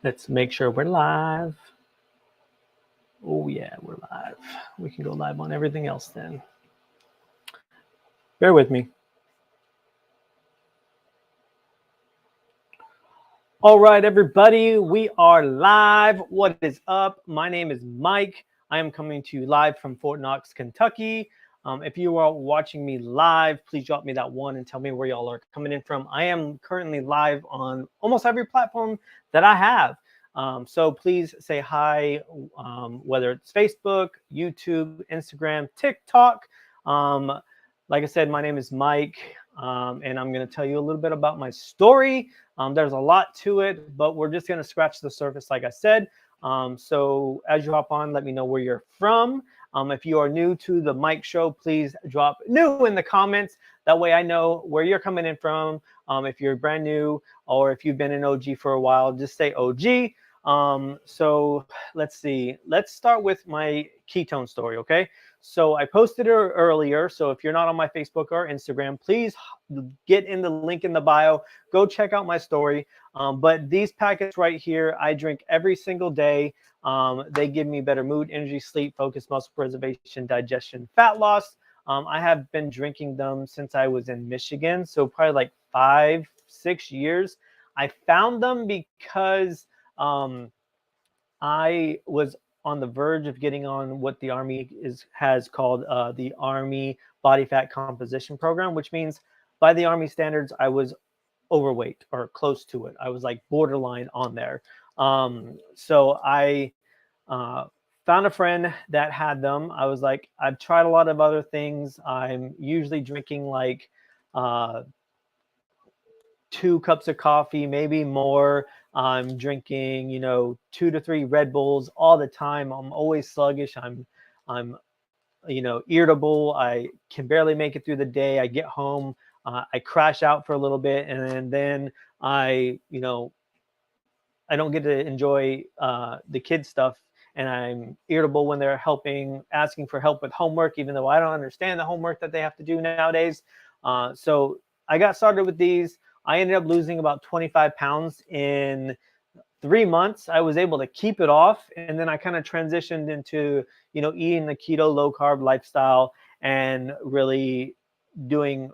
Let's make sure we're live. Oh yeah, we're live. We can go live on everything else then. Bear with me. All right, everybody, we are live. What is up? My name is Mike. I am coming to you live from Fort Knox, Kentucky. If you are watching me live, please drop me that one and tell me where y'all are coming in from. I am currently live on almost every platform that I have. So please say hi, whether it's Facebook, YouTube, Instagram, TikTok. Like I said, my name is Mike, and I'm going to tell you a little bit about my story. There's a lot to it, but we're just going to scratch the surface, like I said. So as you hop on, let me know where you're from. If you are new to the Mike Show, please drop new in the comments. That way I know where you're coming in from. If you're brand new or if you've been an OG for a while, just say OG. So let's see. Let's start with my ketone story, okay? So I posted it earlier. So if you're not on my Facebook or Instagram, please get in the link in the bio. Go check out my story. But these packets right here, I drink every single day. They give me better mood, energy, sleep, focus, muscle preservation, digestion, fat loss. I have been drinking them since I was in Michigan. So probably like 5-6 years. I found them because I was on the verge of getting on what the Army has called the Army Body Fat Composition Program, which means by the Army standards, I was overweight or close to it. I was like borderline on there. So I found a friend that had them. I was like, I've tried a lot of other things. I'm usually drinking like 2 cups of coffee, maybe more. I'm drinking, 2 to 3 Red Bulls all the time. I'm always sluggish. I'm irritable. I can barely make it through the day. I get home, I crash out for a little bit, and then I don't get to enjoy the kids stuff. And I'm irritable when they're asking for help with homework, even though I don't understand the homework that they have to do nowadays. So I got started with these. I ended up losing about 25 pounds in 3 months. I was able to keep it off. And then I kind of transitioned into, eating the keto low carb lifestyle and really doing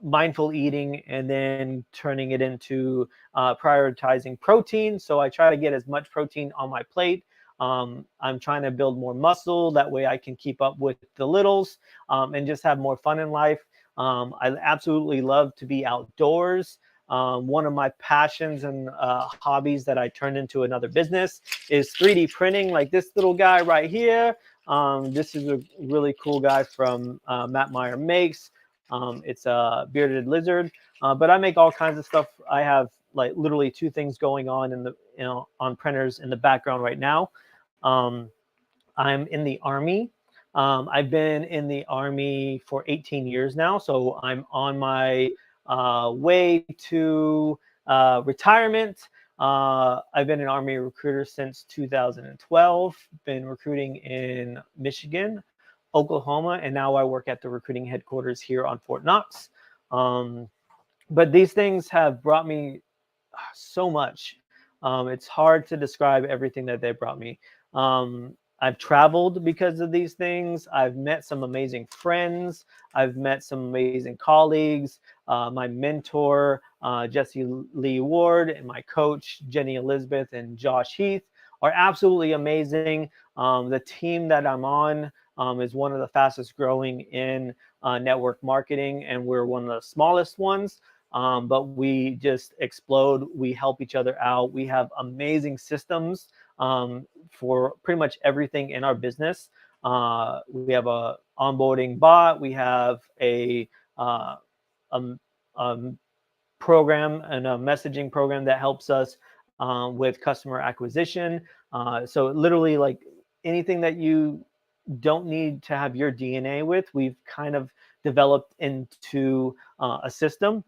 mindful eating, and then turning it into prioritizing protein. So I try to get as much protein on my plate. I'm trying to build more muscle. That way I can keep up with the littles and just have more fun in life. I absolutely love to be outdoors. One of my passions and hobbies that I turned into another business is 3D printing, like this little guy right here. This is a really cool guy from Matt Meyer Makes. It's a bearded lizard, but I make all kinds of stuff. I have like literally 2 things going on on printers in the background right now. I'm in the Army. I've been in the Army for 18 years now, so I'm on my way to retirement. I've been an Army recruiter since 2012, been recruiting in Michigan, Oklahoma, and now I work at the recruiting headquarters here on Fort Knox. But these things have brought me so much. It's hard to describe everything that they brought me. I've traveled because of these things. I've met some amazing friends. I've met some amazing colleagues. My mentor, Jesse Lee Ward, and my coach, Jenny Elizabeth and Josh Heath, are absolutely amazing. The team that I'm on is one of the fastest growing in network marketing, and we're one of the smallest ones. But we just explode. We help each other out. We have amazing systems for pretty much everything in our business. We have a onboarding bot. We have a program and a messaging program that helps us with customer acquisition. So literally, like anything that you don't need to have your DNA with, we've kind of developed into a system.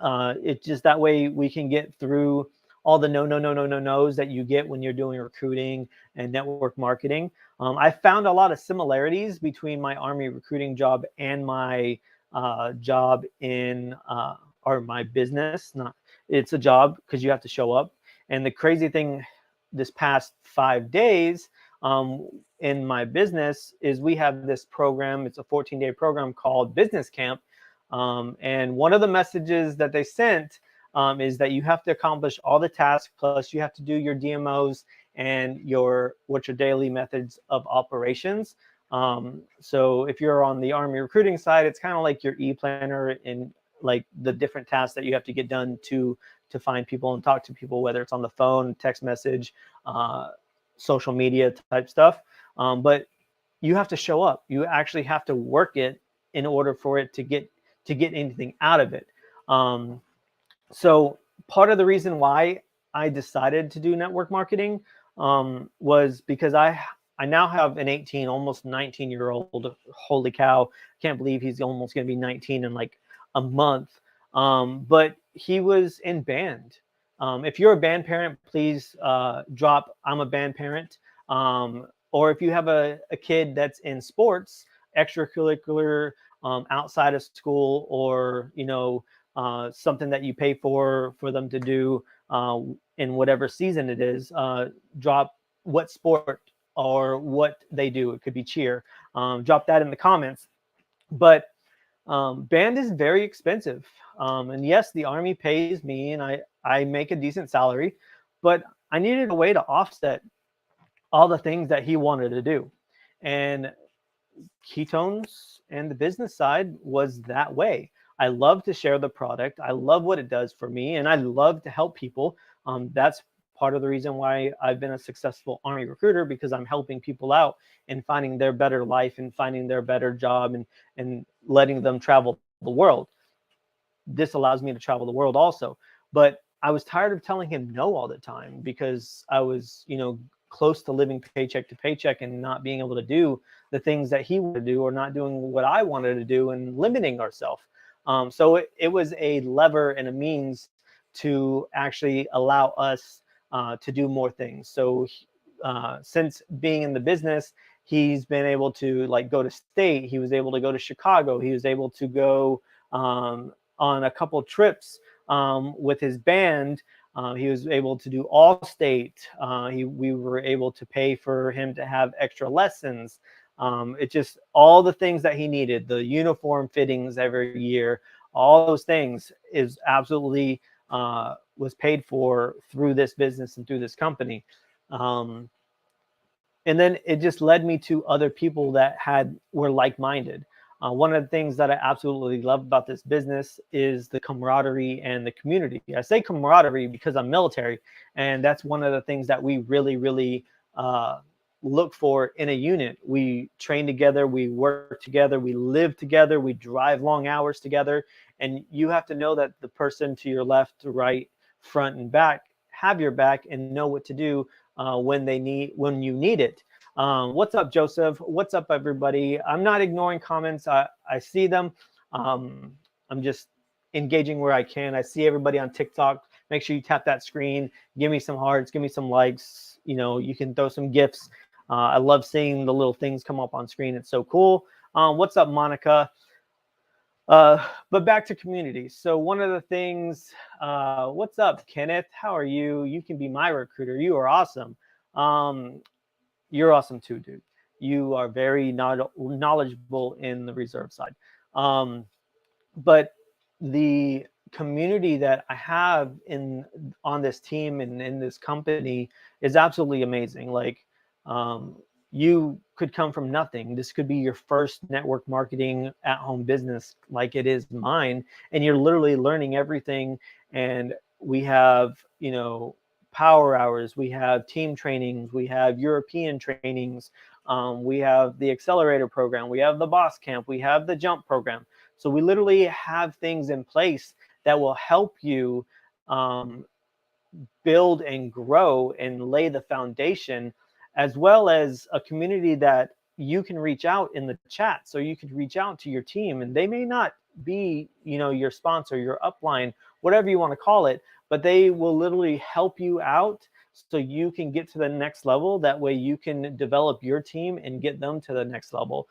It's just that way we can get through all the no's that you get when you're doing recruiting and network marketing. I found a lot of similarities between my Army recruiting job and my job in or my business. Not, it's a job because you have to show up. And the crazy thing this past 5 days in my business is we have this program. It's a 14-day program called Business Camp. And one of the messages that they sent is that you have to accomplish all the tasks, plus you have to do your DMOs and your daily methods of operations. So if you're on the Army recruiting side, it's kind of like your e-planner and like the different tasks that you have to get done to find people and talk to people, whether it's on the phone, text message, social media type stuff. But you have to show up. You actually have to work it in order for it to get anything out of it. So part of the reason why I decided to do network marketing was because I now have an 18, almost 19-year-old. Holy cow. Can't believe he's almost going to be 19 in like a month. But he was in band. If you're a band parent, please drop "I'm a band parent." Or if you have a kid that's in sports, extracurricular, outside of school, or something that you pay for them to do in whatever season it is, drop what sport or what they do. It could be cheer. Drop that in the comments. But band is very expensive. And yes, the Army pays me and I make a decent salary, but I needed a way to offset all the things that he wanted to do. And Ketones and the business side was that way. I love to share the product. I love what it does for me, and I love to help people. That's part of the reason why I've been a successful Army recruiter, because I'm helping people out and finding their better life and finding their better job and letting them travel the world. This allows me to travel the world also. But I was tired of telling him no all the time because I was, close to living paycheck to paycheck and not being able to do the things that he wanted to do, or not doing what I wanted to do, and limiting ourselves. So it was a lever and a means to actually allow us to do more things. So since being in the business, he's been able to go to state. He was able to go to Chicago. He was able to go on a couple trips with his band. He was able to do all state. We were able to pay for him to have extra lessons. It just all the things that he needed, the uniform fittings every year, all those things is absolutely was paid for through this business and through this company. And then it just led me to other people that were like-minded. One of the things that I absolutely love about this business is the camaraderie and the community. I say camaraderie because I'm military, and that's one of the things that we really, really look for in a unit. We train together, we work together, we live together, we drive long hours together, and you have to know that the person to your left, to right, front, and back have your back and know what to do when you need it. What's up, Joseph? What's up, everybody? I'm not ignoring comments. I see them. I'm just engaging where I can. I see everybody on TikTok. Make sure you tap that screen. Give me some hearts. Give me some likes. You can throw some gifts. I love seeing the little things come up on screen. It's so cool. What's up, Monica? But back to community. So one of the things, what's up, Kenneth? How are you? You can be my recruiter. You are awesome. You're awesome too, dude. You are very knowledgeable in the reserve side. But the community that I have on this team and in this company is absolutely amazing. You could come from nothing. This could be your first network marketing at-home business like it is mine, and you're literally learning everything. And we have, power hours, we have team trainings, we have European trainings, we have the accelerator program, we have the boss camp, we have the jump program. So we literally have things in place that will help you build and grow and lay the foundation, as well as a community that you can reach out in the chat. So you could reach out to your team, and they may not be, your sponsor, your upline, whatever you want to call it, but they will literally help you out so you can get to the next level. That way you can develop your team and get them to the next level.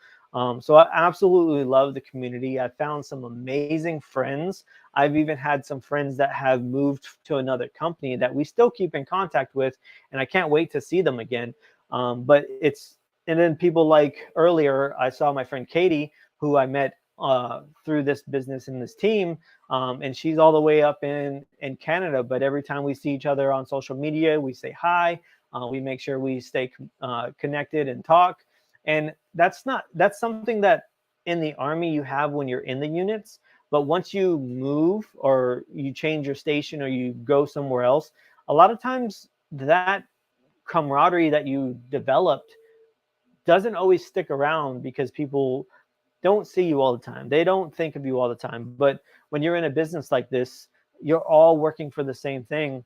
So I absolutely love the community. I found some amazing friends I've even had some friends that have moved to another company that we still keep in contact with, and I can't wait to see them again. But it's, and then people like earlier, I saw my friend Katie, who I met through this business and this team, and she's all the way up in Canada. But every time we see each other on social media, we say hi. We make sure we stay connected and talk. And that's something that in the Army you have when you're in the units. But once you move or you change your station or you go somewhere else, a lot of times that camaraderie that you developed doesn't always stick around because people don't see you all the time. They don't think of you all the time. But when you're in a business like this, you're all working for the same thing,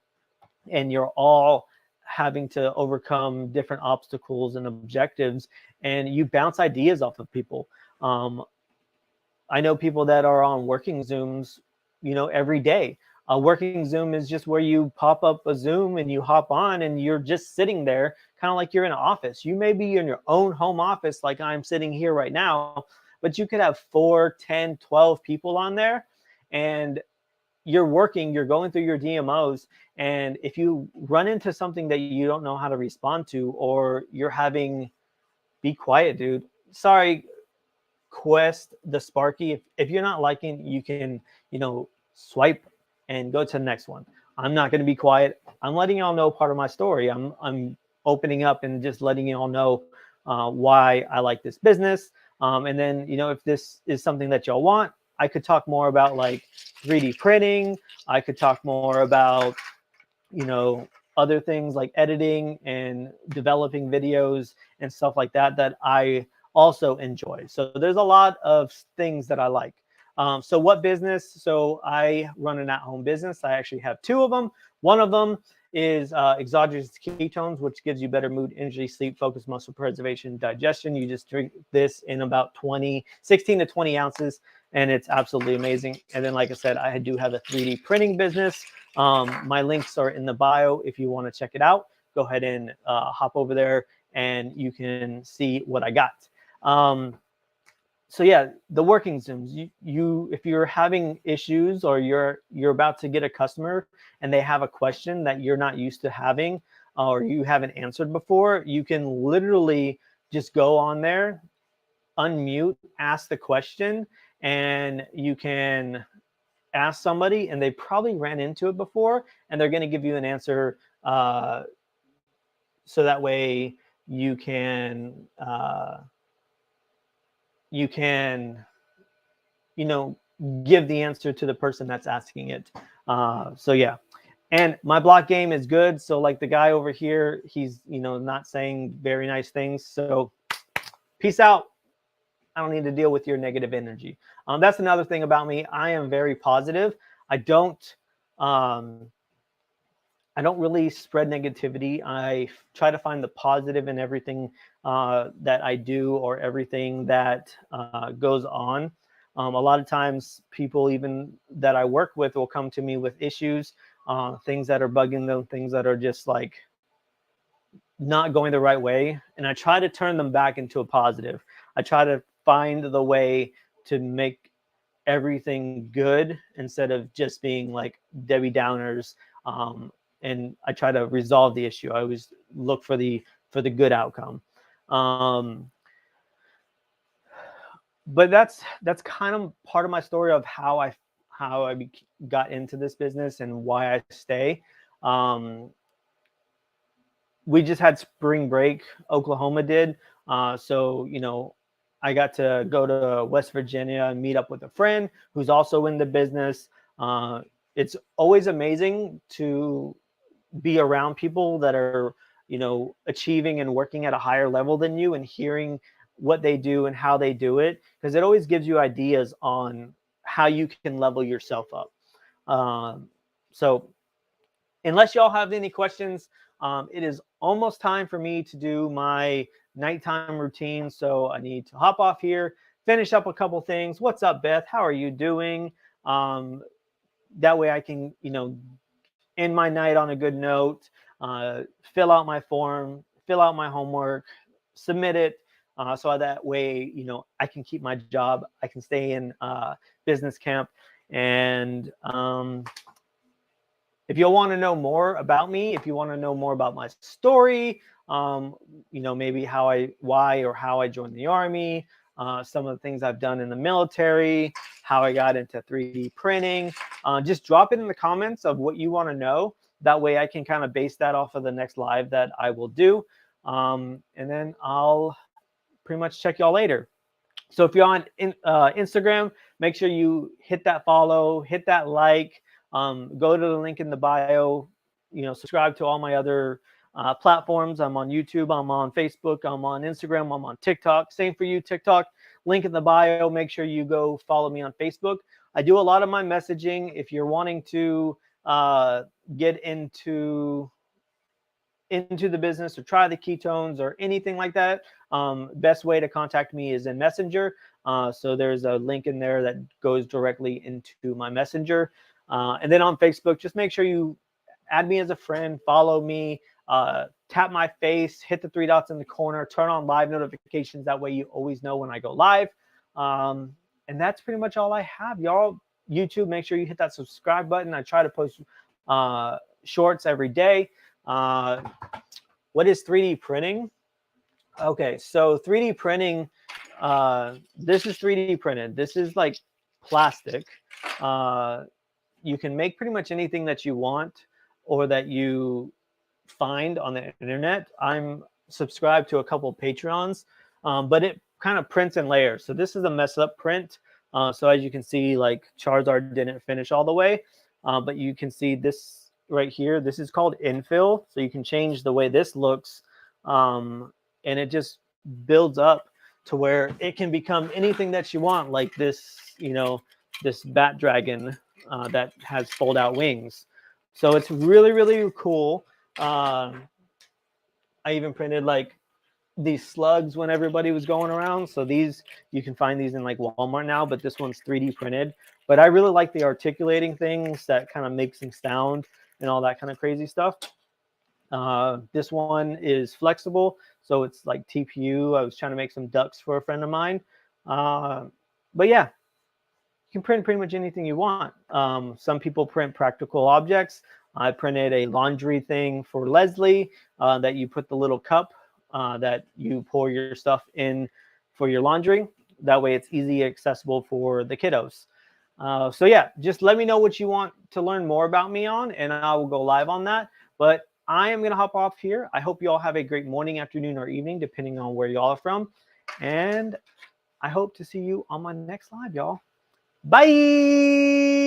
and you're all having to overcome different obstacles and objectives, and you bounce ideas off of people. I know people that are on working Zooms, every day. A working Zoom is just where you pop up a Zoom and you hop on and you're just sitting there, kind of like you're in an office. You may be in your own home office, like I'm sitting here right now, but you could have 4, 10, 12 people on there, and you're working, you're going through your DMOs. And if you run into something that you don't know how to respond to, or you're having, be quiet, dude. Sorry, Quest, the Sparky. If you're not liking, you can, swipe and go to the next one. I'm not going to be quiet. I'm letting y'all know part of my story. I'm opening up and just letting y'all know why I like this business. And then, if this is something that y'all want, I could talk more about like 3D printing. I could talk more about, other things like editing and developing videos and stuff like that that I also enjoy. So there's a lot of things that I like. So what business? So I run an at-home business. I actually have 2 of them. One of them is exogenous ketones, which gives you better mood, energy, sleep, focus, muscle preservation, digestion. You just drink this in about 16 to 20 ounces, and it's absolutely amazing. And then, like I said, I do have a 3D printing business. My links are in the bio. If you want to check it out, go ahead and hop over there and you can see what I got. So yeah, the working Zooms, you if you're having issues or you're about to get a customer and they have a question that you're not used to having or you haven't answered before, you can literally just go on there, unmute, ask the question, and you can ask somebody and they probably ran into it before and they're going to give you an answer, so that way you can give the answer to the person that's asking it. So yeah, and my block game is good. So like the guy over here, he's not saying very nice things, so peace out. I don't need to deal with your negative energy. That's another thing about me. I am very positive. I don't really spread negativity. I try to find the positive in everything that I do or everything that goes on. A lot of times people even that I work with will come to me with issues, things that are bugging them, things that are just like not going the right way. And I try to turn them back into a positive. I try to find the way to make everything good instead of just being like Debbie Downers. And I try to resolve the issue. I always look for the good outcome. But that's kind of part of my story of how I got into this business and why I stay. We just had spring break. Oklahoma did. So, I got to go to West Virginia and meet up with a friend who's also in the business. It's always amazing to be around people that are, achieving and working at a higher level than you and hearing what they do and how they do it, because it always gives you ideas on how you can level yourself up. So unless y'all have any questions, it is almost time for me to do my nighttime routine. So I need to hop off here, finish up a couple things. What's up, Beth? How are you doing? That way I can, end my night on a good note, fill out my form, fill out my homework, submit it. So that way, I can keep my job. I can stay in business camp. And if you want to know more about me, if you want to know more about my story, maybe why or how I joined the Army, some of the things I've done in the military, how I got into 3D printing, just drop it in the comments of what you want to know. That way I can kind of base that off of the next live that I will do. And then I'll pretty much check y'all later. So if you're on Instagram, make sure you hit that follow, hit that like, go to the link in the bio, subscribe to all my other platforms. I'm on YouTube, I'm on Facebook, I'm on Instagram, I'm on TikTok. Same for you, TikTok. Link in the bio. Make sure you go follow me on Facebook. I do a lot of my messaging. If you're wanting to get into the business or try the ketones or anything like that, best way to contact me is in Messenger. So there's a link in there that goes directly into my Messenger. And then on Facebook, just make sure you add me as a friend, follow me, tap my face, hit the 3 dots in the corner, turn on live notifications. That way you always know when I go live. And that's pretty much all I have, y'all. YouTube, make sure you hit that subscribe button. I try to post shorts every day. What is 3D printing? Okay, so 3D printing, this is 3D printed. This is like plastic. You can make pretty much anything that you want or that you find on the internet. I'm subscribed to a couple of Patreons, but it kind of prints in layers. So this is a mess up print. So as you can see, like Charizard didn't finish all the way, but you can see this right here. This is called infill. So you can change the way this looks, and it just builds up to where it can become anything that you want, like this, this bat dragon that has fold out wings. So it's really, really cool. I even printed like these slugs when everybody was going around. So these, you can find these in like Walmart now, but this one's 3D printed. But I really like the articulating things that kind of makes them sound and all that kind of crazy stuff. This one is flexible, so it's like TPU. I was trying to make some ducks for a friend of mine. But yeah, you can print pretty much anything you want. Some people print practical objects. I printed a laundry thing for Leslie that you put the little cup that you pour your stuff in for your laundry. That way it's easy accessible for the kiddos. So yeah, just let me know what you want to learn more about me on, and I will go live on that. But I am going to hop off here. I hope you all have a great morning, afternoon, or evening, depending on where y'all are from. And I hope to see you on my next live, y'all. Bye.